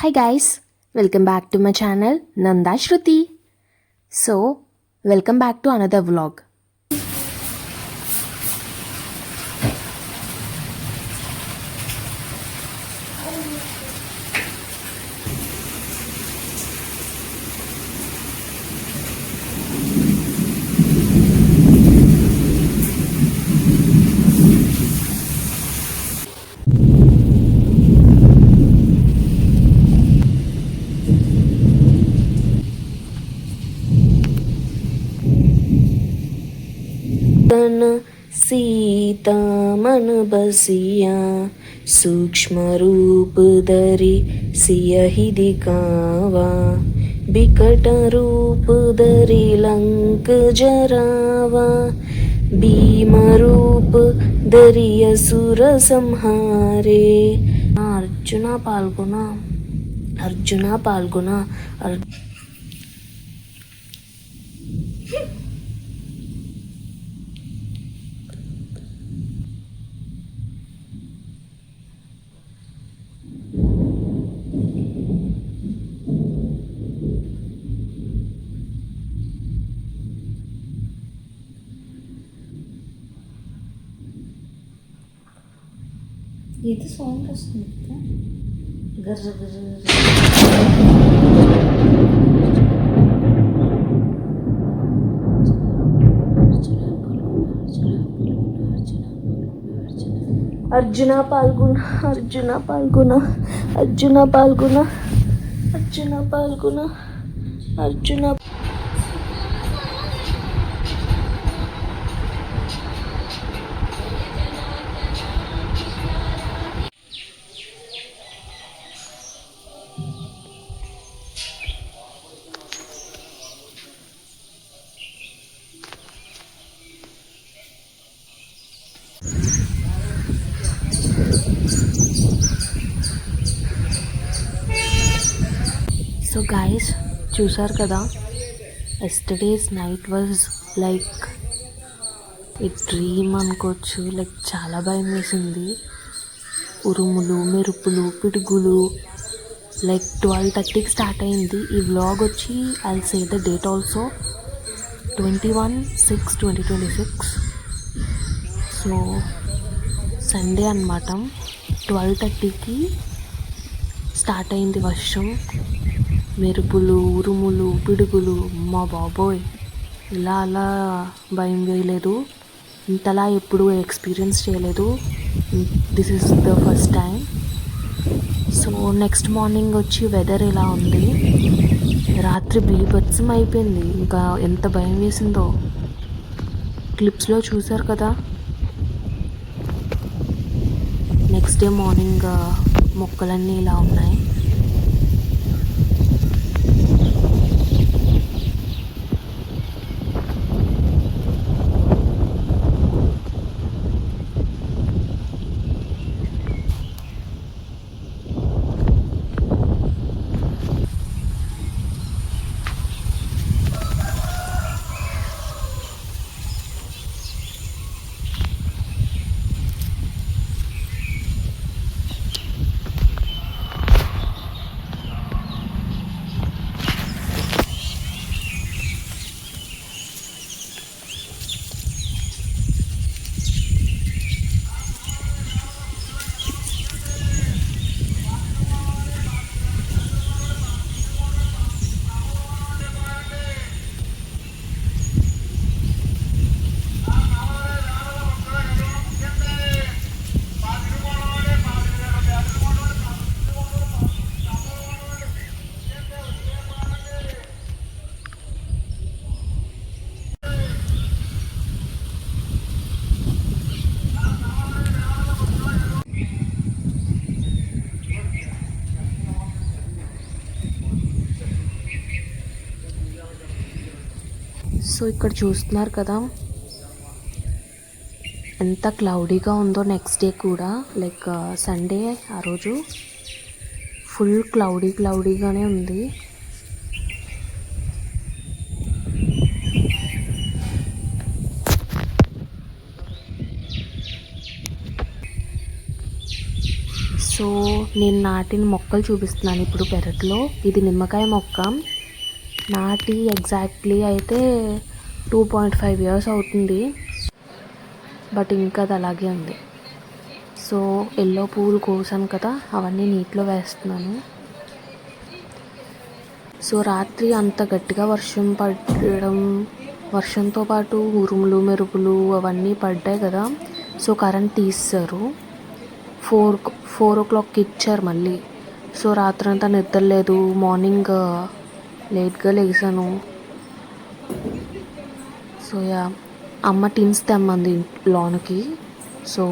Hi guys, welcome back to my channel Nanda Shruti. So, welcome back to another vlog. तन सीता मन बसिया सूक्ष्म रूप धरि सियहि दिखावा बिकट रूप धरि लंक जरावा भीम रूप धरि असुर संहारे अर्जुना पाल्गुना ఇది సౌండ్ వస్తుంది గర్ర గర్ర. अर्जुना पाल्गुना अर्जुना पाल्गुना अर्जुना पाल्गुना अर्जुना पाल्गुना अर्जुना సో గైస్ చూసారు కదా, ఎస్టర్డేస్ నైట్ వాజ్ లైక్ ఈ డ్రీమ్ అనుకోవచ్చు. లైక్ చాలా భయం వేసింది. ఉరుములు, మెరుపులు, పిడుగులు. లైక్ 12:30కి స్టార్ట్ అయింది. ఈ వ్లాగ్ వచ్చి I say the date also 21/6/2026. So Sunday అన్నమాట. 12:30కి స్టార్ట్ అయింది వర్షం. మెరుపులు, ఉరుములు, పిడుగులు. మా బాబోయ్, ఇలా అలా భయం వేయలేదు. ఇంతలా ఎప్పుడు ఎక్స్పీరియన్స్ చేయలేదు. This is the first time. So next morning వచ్చి వెదర్ ఎలా ఉంది. రాత్రి బీభత్సం అయిపోయింది. ఇంకా ఎంత భయం వేసిందో క్లిప్స్లో చూసారు కదా. నెక్స్ట్ డే మార్నింగ్ మొక్కలన్నీ ఇలా ఉన్నాయి. సో ఇక్కడ చూస్తున్నారు కదా ఎంత క్లౌడీగా ఉందో. నెక్స్ట్ డే కూడా లైక్ సండే ఆ రోజు ఫుల్ క్లౌడీగానే ఉంది. సో నేను నాటిన మొక్కలు చూపిస్తున్నాను ఇప్పుడు పెరట్లో. ఇది నిమ్మకాయ మొక్క. నాటి ఎగ్జాక్ట్లీ అయితే 2.5 years అవుతుంది, బట్ ఇంకా అది అలాగే ఉంది. సో ఎల్లో పువ్వులు కోసాను కదా, అవన్నీ నీటిలో వేస్తున్నాను. సో రాత్రి అంత గట్టిగా వర్షం పడడం, వర్షంతో పాటు ఉరుములు మెరుపులు అవన్నీ పడ్డాయి కదా. సో కరెంట్ తీసేశారు. 4 o'clockకి ఇచ్చారు మళ్ళీ. సో రాత్రంతా నిద్ర లేదు. మార్నింగ్ లేట్గా లేసాను. సో అమ్మ టిన్స్ తెమ్మంది లోనికి. సో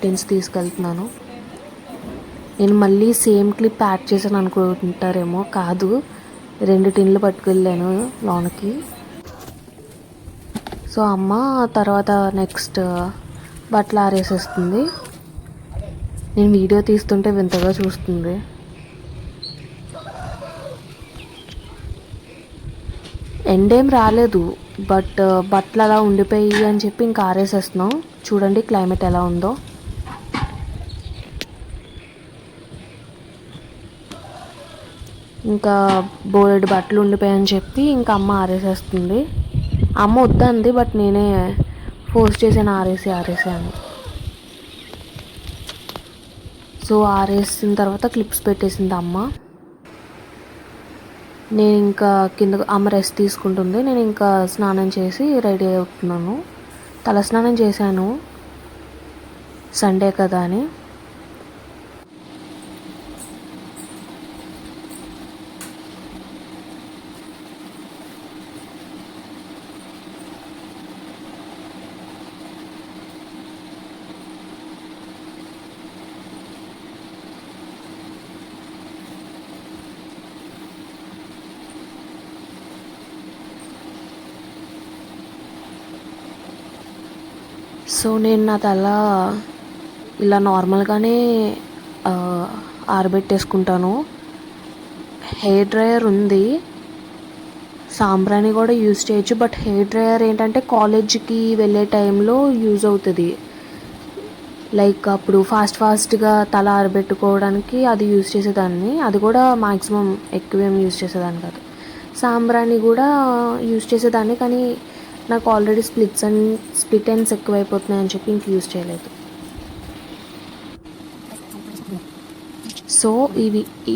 టిన్స్ తీసుకెళ్తున్నాను. నేను మళ్ళీ సేమ్ క్లిప్ యాడ్ చేశాను అనుకుంటారేమో, కాదు, 2 టిన్లు పట్టుకెళ్ళాను లోనికి. సో అమ్మ తర్వాత నెక్స్ట్ బట్టలు ఆరేసేస్తుంది. నేను వీడియో తీస్తుంటే వింతగా చూస్తుంది. ఎండేం రాలేదు, బట్ బట్టలు అలా ఉండిపోయి అని చెప్పి ఇంకా ఆరేసేస్తున్నాం. చూడండి క్లైమేట్ ఎలా ఉందో. ఇంకా బోలెడు బట్టలు ఉండిపోయాయని చెప్పి ఇంకా అమ్మ ఆరేసేస్తుంది. అమ్మ వద్దంది, బట్ నేనే ఫోర్స్ చేసాను ఆరేసి అని. సో ఆరేసిన తర్వాత క్లిప్స్ పెట్టేసింది అమ్మ. నేను ఇంకా కింద అమ్మ రెస్ట్ తీసుకుంటుంది. నేను ఇంకా స్నానం చేసి రెడీ అవుతున్నాను. తలస్నానం చేశాను, సండే కదా అని. సో నేను నా తల ఇలా నార్మల్గానే ఆరబెట్టేసుకుంటాను. హెయిర్ డ్రయర్ ఉంది, సాంబ్రాణి కూడా యూజ్ చేయొచ్చు. బట్ హెయిర్ డ్రయర్ ఏంటంటే కాలేజ్కి వెళ్ళే టైంలో యూజ్ అవుతుంది. లైక్ అప్పుడు ఫాస్ట్గా తల ఆరబెట్టుకోవడానికి అది యూజ్ చేసేదాన్ని. అది కూడా మ్యాక్సిమం ఎక్కువేం యూజ్ చేసేదాన్ని కాదు. సాంబ్రాణి కూడా యూజ్ చేసేదాన్ని, కానీ నాకు ఆల్రెడీ స్ప్లిట్ ఎండ్స్ ఎక్కువైపోతున్నాయని చెప్పి ఇంక యూజ్ చేయలేదు. సో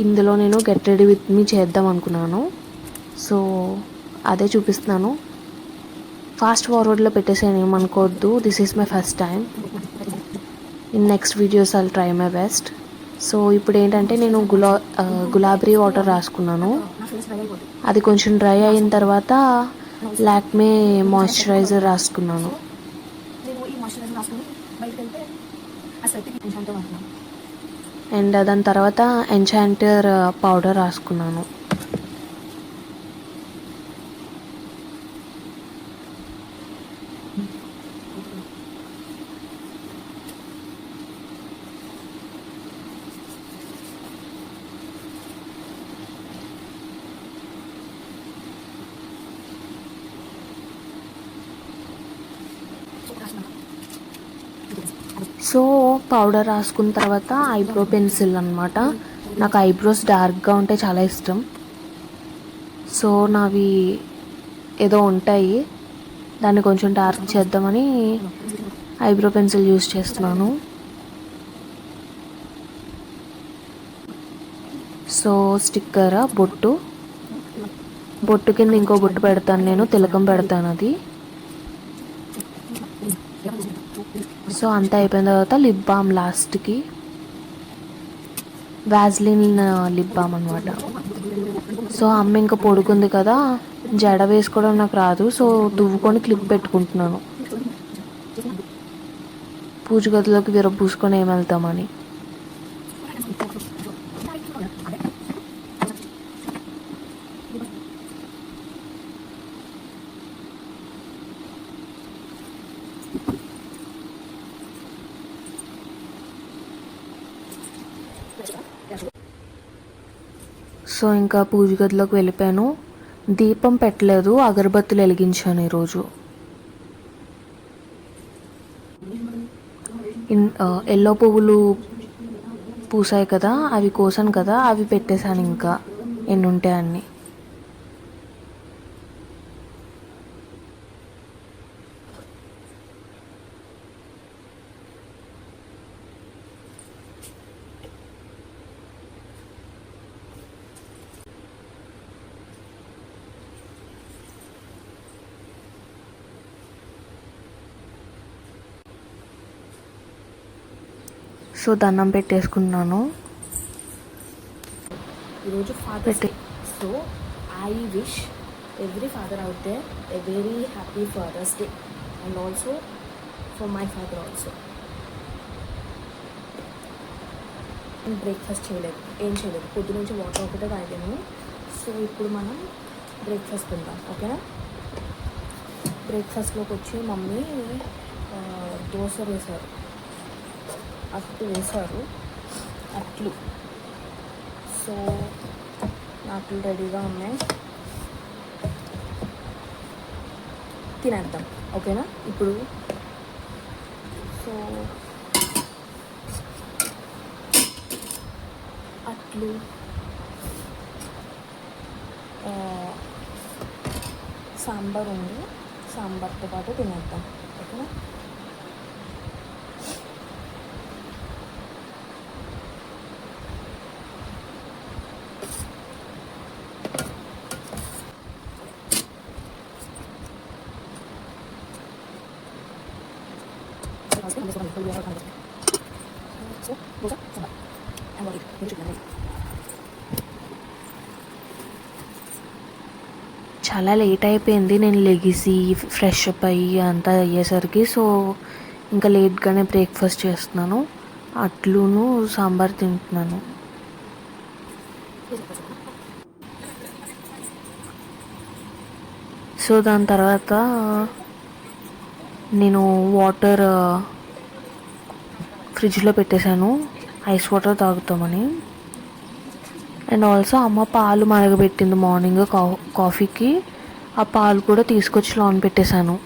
ఇందులో నేను గెట్ రెడీ విత్ మీ చేద్దాం అనుకున్నాను. సో అదే చూపిస్తున్నాను. ఫాస్ట్ ఫార్వర్డ్లో పెట్టేసాను, ఏమనుకోవద్దు. This is my first time. In next videos I'll try my best. So ఇప్పుడు ఏంటంటే నేను గులాబీ వాటర్ రాసుకున్నాను. అది కొంచెం డ్రై అయిన తర్వాత లాక్మే మాయిశ్చరైజర్ రాసుకున్నాను. అండ్ దాని తర్వాత ఎన్చాంటర్ పౌడర్ రాసుకున్నాను. సో పౌడర్ రాసుకున్న తర్వాత ఐబ్రో పెన్సిల్ అనమాట. నాకు ఐబ్రోస్ డార్క్గా ఉంటే చాలా ఇష్టం. సో నావి ఏదో ఉంటాయి, దాన్ని కొంచెం డార్క్ చేద్దామని ఐబ్రో పెన్సిల్ యూజ్ చేస్తున్నాను. సో స్టిక్కర్, బొట్టు కింద ఇంకో బొట్టు పెడతాను, నేను తిలకం పెడతాను అది. సో అంతా అయిపోయిన తర్వాత లిప్ బామ్, లాస్ట్కి వ్యాజ్లిన్ లిప్ బామ్ అనమాట. సో అమ్మ ఇంకా పడుకుంది కదా, జడ వేసుకోవడం నాకు రాదు. సో దువ్వుకొని క్లిప్ పెట్టుకుంటున్నాను, పూజ గదిలోకి విరబూసుకొని ఏమి వెళ్తామని. సో ఇంకా పూజ గదిలోకి వెళ్ళిపోయాను. దీపం పెట్టలేదు, అగరబత్తులు వెలిగించాను ఈరోజు. ఎల్లో పువ్వులు పూసాయి కదా, అవి కోసాను కదా, అవి పెట్టేశాను ఇంకా ఎన్ని ఉంటాయి అన్ని. సో దండం పెట్టేసుకున్నాను. ఈరోజు Father's Day. So I wish every father out there a very happy Father's Day and also for my father also. Breakfast చేయలేదు, ఏం చేయలేదు, పొద్దు నుంచి వాటర్ ఒకటే తాగాను. సో ఇప్పుడు మనం బ్రేక్ఫాస్ట్ తిందాం, ఓకేనా? బ్రేక్ఫాస్ట్లోకి వచ్చి మమ్మీ దోశ వేశారు, అట్లు వేశారు, అట్లు. సో అట్లు రెడీగా ఉన్నాయి, తినేద్దాం, ఓకేనా? ఇప్పుడు సో అట్లు సాంబార్ ఉంది, సాంబార్తో పాటు తినేద్దాం, ఓకేనా? చాలా లేట్ అయిపోయింది నేను లెగిసి ఫ్రెష్ అప్ అయ్యి అంతా అయ్యేసరికి. సో ఇంకా లేట్గానే బ్రేక్ఫాస్ట్ చేస్తున్నాను, అట్లును సాంబార్ తింటున్నాను. సో దాని తర్వాత నేను వాటర్ ఫ్రిడ్జ్లో పెట్టేశాను, ఐస్ వాటర్ తాగుతామని. అండ్ ఆల్సో అమ్మ పాలు మరగబెట్టింది మార్నింగ్ కాఫీకి, ఆ పాలు కూడా తీసుకొచ్చి లోన్ పెట్టేశాను.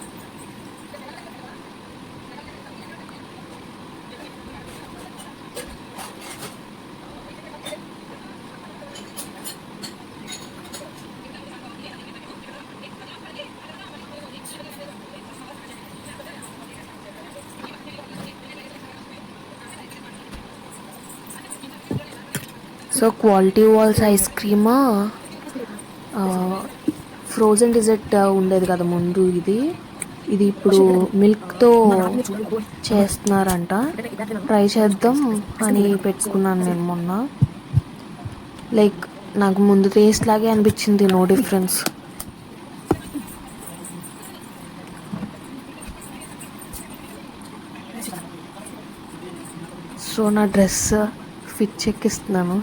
So Kwality Wall's ice cream frozen dessert ఉండేది కదా ముందు, ఇది ఇప్పుడు మిల్క్తో చేస్తున్నారంట. ట్రై చేద్దాం అని పెట్టుకున్నాను నేను మొన్న. లైక్ నాకు ముందు టేస్ట్ లాగే అనిపించింది, నో డిఫరెన్స్. సో నా డ్రెస్ ఫిట్ చెక్ ఇస్తున్నాను.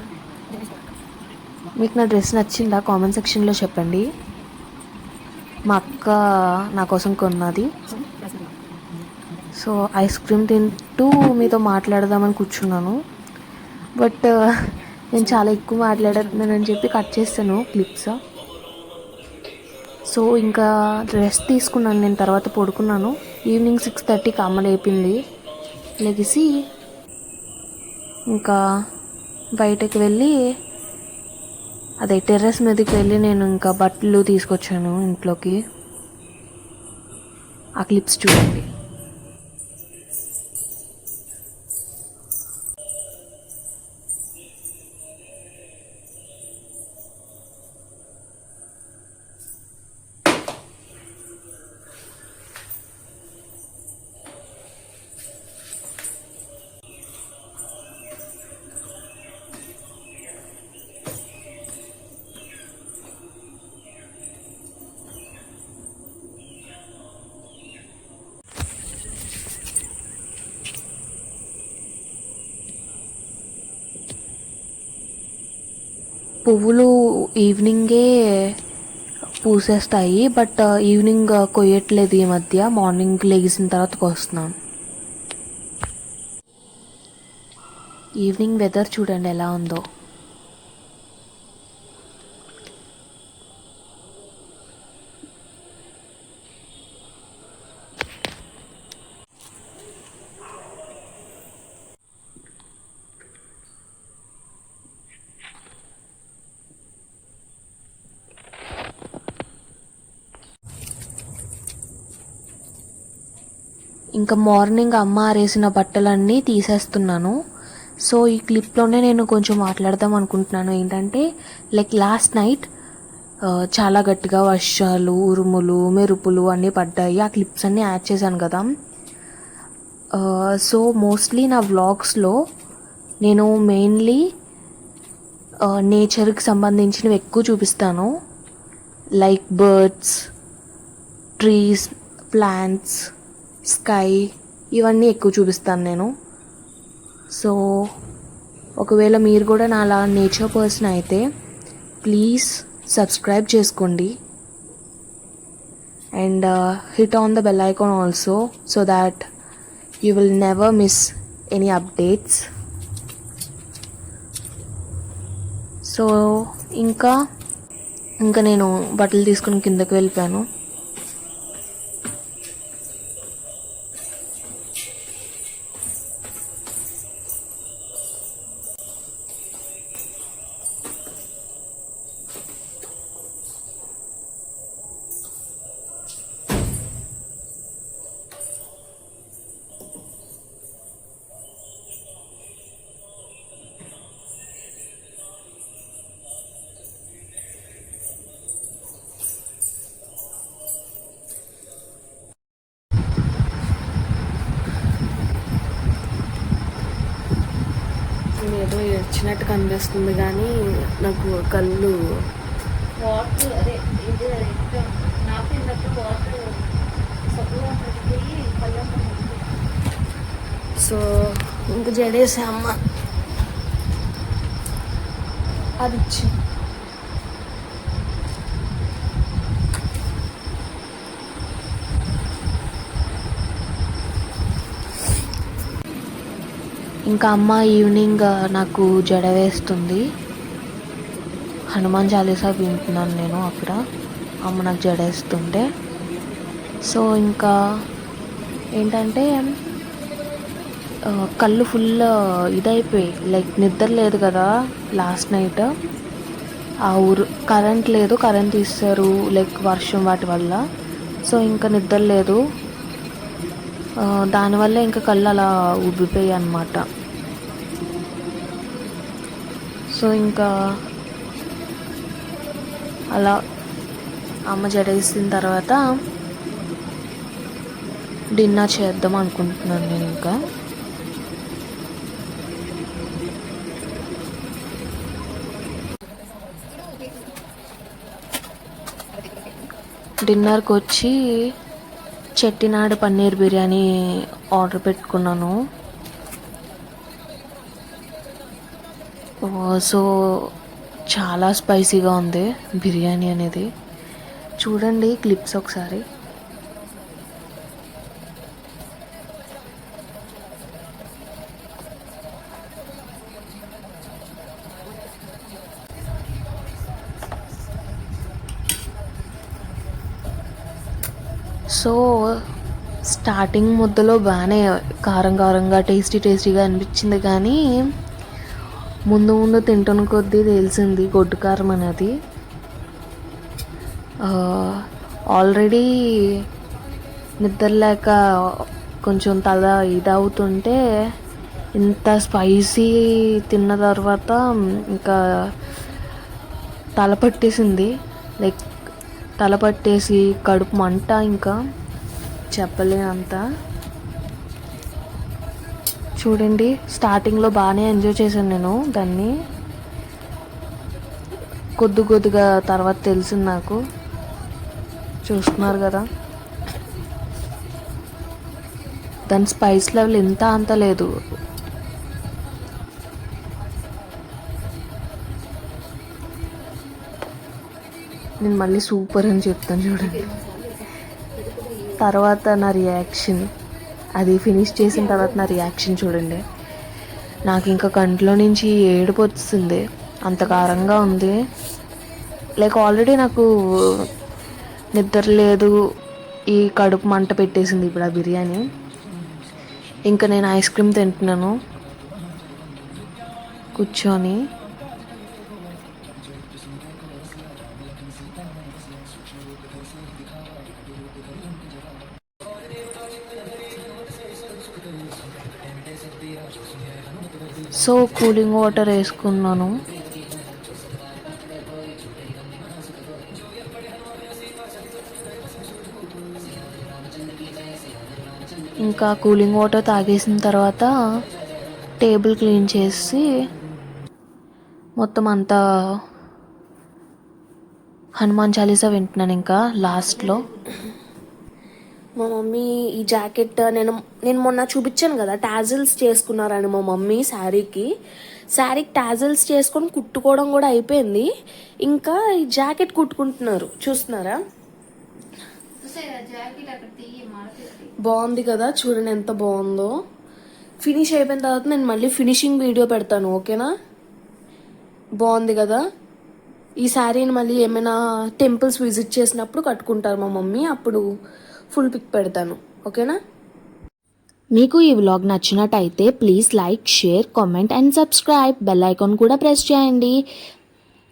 మీకు నా డ్రెస్ నచ్చిందా కామెంట్ సెక్షన్లో చెప్పండి. మా అక్క నా కోసం కొన్నది. సో ఐస్ క్రీమ్ తింటూ మీతో మాట్లాడదామని కూర్చున్నాను, బట్ నేను చాలా ఎక్కువ మాట్లాడుతున్నానని చెప్పి కట్ చేస్తాను క్లిప్స్. సో ఇంకా రెస్ట్ తీసుకున్నాను నేను, తర్వాత పడుకున్నాను. ఈవినింగ్ 6:30కి అమ్మ లేపింది, లెగిసి ఇంకా బయటకు వెళ్ళి అదే టెర్రస్ మీదకి వెళ్ళి నేను ఇంకా బట్టలు తీసుకొచ్చాను ఇంట్లోకి. ఆ క్లిప్స్ చూడండి. పువ్వులు ఈవినింగే పూసేస్తాయి, బట్ ఈవినింగ్ కొయ్యట్లేదు ఈ మధ్య. మార్నింగ్ లెగిసిన తర్వాత కోస్తున్నాను. ఈవినింగ్ వెదర్ చూడండి ఎలా ఉందో. ఇంకా మార్నింగ్ అమ్మ ఆరేసిన బట్టలన్నీ తీసేస్తున్నాను. సో ఈ క్లిప్లోనే నేను కొంచెం మాట్లాడదాం అనుకుంటున్నాను. ఏంటంటే లైక్ లాస్ట్ నైట్ చాలా గట్టిగా వర్షాలు, ఉరుములు, మెరుపులు అన్నీ పడ్డాయి. ఆ క్లిప్స్ అన్నీ యాడ్ చేశాను కదా. సో మోస్ట్లీ నా వ్లాగ్స్లో నేను మెయిన్లీ నేచర్కి సంబంధించినవి ఎక్కువ చూపిస్తాను. Like birds, trees, plants, sky, ఇవన్నీ ఎక్కువ చూపిస్తాను నేను. సో ఒకవేళ మీరు కూడా నాలా నేచర్ పర్సన్ అయితే ప్లీజ్ సబ్స్క్రైబ్ చేసుకోండి and hit on the bell icon also so that you will never miss any updates. So ఇంకా నేను బట్టలు తీసుకుని కిందకి వెళ్ళిపోయాను. ఏదో ఏడ్చినట్టు కనిపిస్తుంది కానీ నాకు కళ్ళు వాటర్ అదే ఇది నాపినట్టు వాటర్ సబ్బుగా పడిపోయి కళ్ళంతా సో ఇంక జడేసా అమ్మ అది ఇచ్చి. ఇంకా అమ్మ ఈవినింగ్ నాకు జడ వేస్తుంది. హనుమాన్ చాలీసా వింటున్నాను నేను అక్కడ, అమ్మ నాకు జడ వేస్తుంటే. సో ఇంకా ఏంటంటే కళ్ళు ఫుల్ ఇదైపోయి లైక్ నిద్ర లేదు కదా లాస్ట్ నైట్. ఆ ఊరు కరెంట్ లేదు, కరెంట్ తీస్తారు లైక్ వర్షం వాటి వల్ల. సో ఇంకా నిద్ర లేదు, దానివల్ల ఇంకా కళ్ళు అలా ఉబ్బిపోయాయి అన్నమాట. సో ఇంకా అలా అమ్మ జడేసిన తర్వాత డిన్నర్ చేద్దాం అనుకుంటున్నాను నేను. ఇంకా డిన్నర్కి వచ్చి చెట్టినాడు పన్నీర్ బిర్యానీ ఆర్డర్ పెట్టుకున్నాను. సో చాలా స్పైసీగా ఉంది బిర్యానీ అనేది. చూడండి క్లిప్స్ ఒకసారి. సో స్టార్టింగ్ ముద్దలో బాగానే కారం కారంగా టేస్టీగా అనిపించింది, కానీ ముందు తింటున్న కొద్దీ తెలిసింది గొడ్డు కారం అనేది. ఆల్రెడీ నిద్ర లేక కొంచెం తల ఇదవుతుంటే ఇంత స్పైసీ తిన్న తర్వాత ఇంకా తల పట్టేసింది. లైక్ తల పట్టేసి కడుపు మంట ఇంకా చెప్పలేనంత. చూడండి స్టార్టింగ్లో బాగానే ఎంజాయ్ చేశాను నేను దాన్ని, కొద్దిగా తర్వాత తెలిసింది నాకు. చూస్తున్నారు కదా దాని స్పైస్ లెవెల్ ఇంత అంత లేదు. నేను మళ్ళీ సూపర్ అని చెప్తాను చూడండి. తర్వాత నా రియాక్షన్, అది ఫినిష్ చేసిన తర్వాత నా రియాక్షన్ చూడండి. నాకు ఇంకా కంట్లో నుంచి ఏడుపు వస్తుంది, అంత కారంగా ఉంది. లైక్ ఆల్రెడీ నాకు నిద్ర లేదు, ఈ కడుపు మంట పెట్టేసింది ఇప్పుడు ఆ బిర్యానీ. ఇంకా నేను ఐస్ క్రీమ్ తింటున్నాను కూర్చొని. సో కూలింగ్ వాటర్ వేసుకున్నాను. ఇంకా కూలింగ్ వాటర్ తాగేసిన తర్వాత టేబుల్ క్లీన్ చేసి మొత్తం అంతా హనుమాన్ చాలీసా వింటున్నాను ఇంకా లాస్ట్లో. మా మమ్మీ ఈ జాకెట్ నేను మొన్న చూపించాను కదా, టాజిల్స్ చేసుకున్నారని మా మమ్మీ శారీకి టాజిల్స్ చేసుకొని కుట్టుకోవడం కూడా అయిపోయింది. ఇంకా ఈ జాకెట్ కుట్టుకుంటున్నారు, చూస్తున్నారా? బాగుంది కదా, చూడండి ఎంత బాగుందో. ఫినిష్ అయిపోయిన తర్వాత నేను మళ్ళీ ఫినిషింగ్ వీడియో పెడతాను, ఓకేనా? బాగుంది కదా. ఈ శారీని మళ్ళీ ఏమైనా టెంపుల్స్ విజిట్ చేసినప్పుడు కట్టుకుంటారు మా మమ్మీ, అప్పుడు ఫుల్ పిక్ పెడతాను, ఓకేనా? మీకు ఈ వ్లాగ్ నచ్చినట్టయితే please like, share, comment and subscribe. Bell icon కూడా ప్రెస్ చేయండి.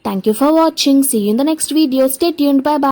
Thank you for watching. See you in the next video. Stay tuned. Bye by.